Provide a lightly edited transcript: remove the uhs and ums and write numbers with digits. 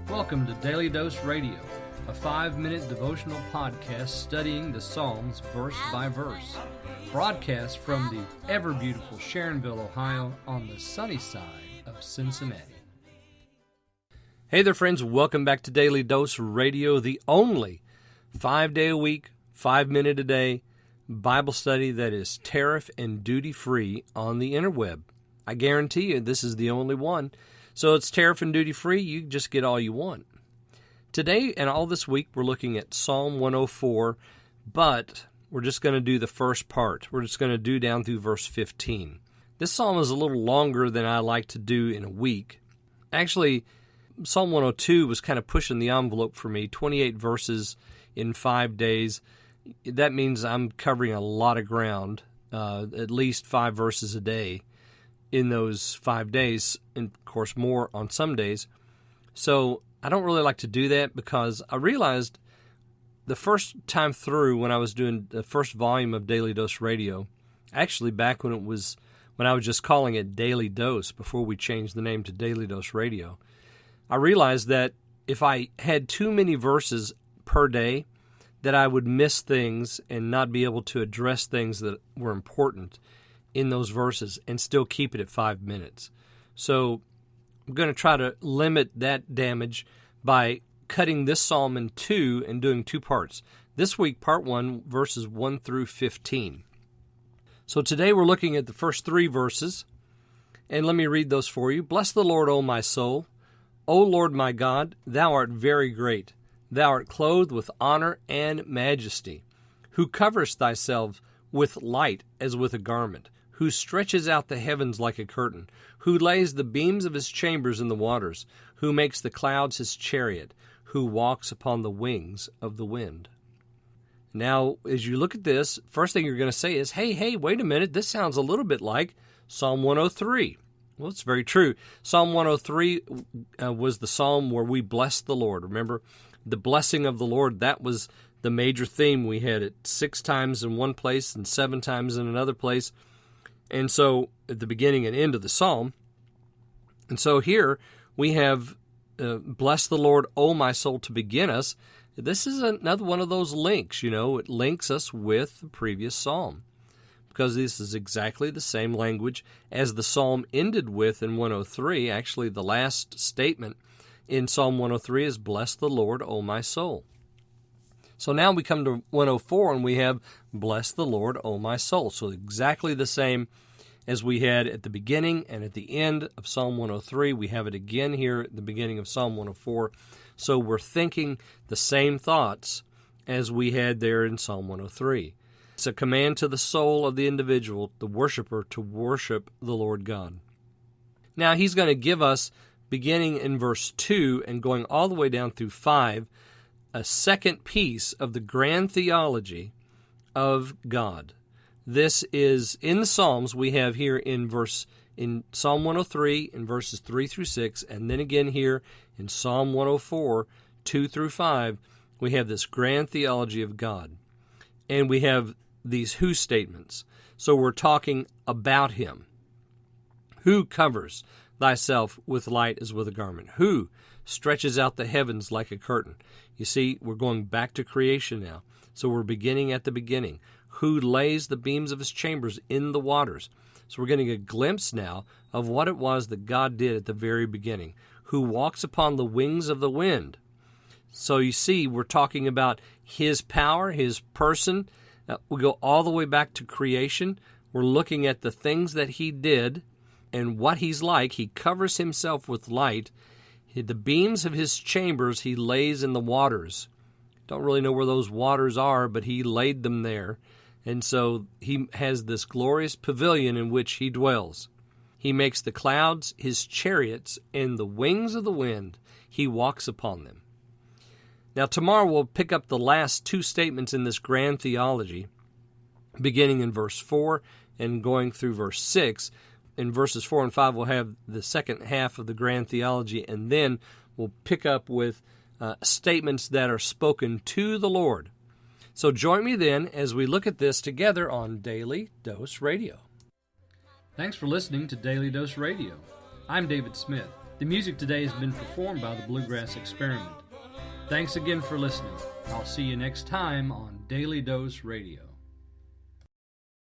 Welcome to Daily Dose Radio, a 5-minute devotional podcast studying the Psalms verse by verse. Broadcast from the ever-beautiful Sharonville, Ohio, on the sunny side of Cincinnati. Hey there, friends. Welcome back to Daily Dose Radio, the only 5-day-a-week, 5-minute-a-day Bible study that is tariff and duty-free on the interweb. I guarantee you this is the only one. So it's tariff and duty-free. You just get all you want. Today and all this week, we're looking at Psalm 104, but we're just going to do the first part. We're just going to do down through verse 15. This psalm is a little longer than I like to do in a week. Actually, Psalm 102 was kind of pushing the envelope for me, 28 verses in 5 days. That means I'm covering a lot of ground, at least 5 verses a day in those 5 days, and of course more on some days. So I don't really like to do that because I realized the first time through when I was doing the first volume of Daily Dose Radio, actually back when I was just calling it Daily Dose before we changed the name to Daily Dose Radio, I realized that if I had too many verses per day, that I would miss things and not be able to address things that were important in those verses and still keep it at 5 minutes. So I'm going to try to limit that damage by cutting this psalm in two and doing 2 parts. This week, part 1, verses 1 through 15. So today we're looking at the first 3 verses, and let me read those for you. Bless the Lord, O my soul. O Lord my God, thou art very great. Thou art clothed with honor and majesty, who coverest thyself with light as with a garment, who stretches out the heavens like a curtain, who lays the beams of his chambers in the waters, who makes the clouds his chariot, who walks upon the wings of the wind. Now, as you look at this, first thing you're going to say is, hey, wait a minute, this sounds a little bit like Psalm 103. Well, it's very true. Psalm 103 was the psalm where we blessed the Lord. Remember, the blessing of the Lord, that was the major theme. We had it 6 times in one place and 7 times in another place. And so at the beginning and end of the psalm. And so here we have bless the Lord, O my soul, to begin us. This is another one of those links, it links us with the previous psalm because this is exactly the same language as the psalm ended with in 103. Actually, the last statement in Psalm 103 is bless the Lord, O my soul. So now we come to 104 and we have bless the Lord, O my soul. So exactly the same as we had at the beginning and at the end of Psalm 103. We have it again here at the beginning of Psalm 104. So we're thinking the same thoughts as we had there in Psalm 103. It's a command to the soul of the individual, the worshiper, to worship the Lord God. Now he's going to give us, beginning in verse 2 and going all the way down through 5, a second piece of the grand theology of God. This is in the Psalms we have here in Psalm 103 in verses 3 through 6, and then again here in Psalm 104, 2 through 5, we have this grand theology of God. And we have these who statements. So we're talking about him. Who covers thyself with light as with a garment? Who stretches out the heavens like a curtain? You see, we're going back to creation now. So we're beginning at the beginning. Who lays the beams of his chambers in the waters? So we're getting a glimpse now of what it was that God did at the very beginning. Who walks upon the wings of the wind? So you see, we're talking about his power, his person. We go all the way back to creation. We're looking at the things that he did and what he's like. He covers himself with light. The beams of his chambers he lays in the waters. Don't really know where those waters are, but he laid them there. And so he has this glorious pavilion in which he dwells. He makes the clouds his chariots, and the wings of the wind he walks upon them. Now tomorrow we'll pick up the last 2 statements in this grand theology, beginning in verse 4 and going through verse 6. In verses 4 and 5, we'll have the second half of the grand theology, and then we'll pick up with statements that are spoken to the Lord. So join me then as we look at this together on Daily Dose Radio. Thanks for listening to Daily Dose Radio. I'm David Smith. The music today has been performed by the Bluegrass Experiment. Thanks again for listening. I'll see you next time on Daily Dose Radio.